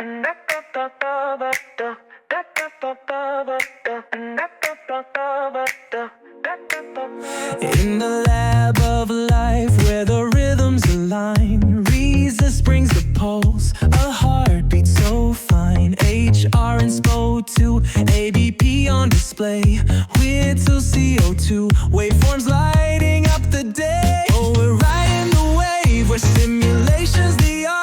In the lab of life where the rhythms align, Resus brings the pulse, a heartbeat so fine. HR and SPO2, ABP on display, Whittle CO2, waveforms lighting up the day. Oh, we're riding the wave where stimulation's the art.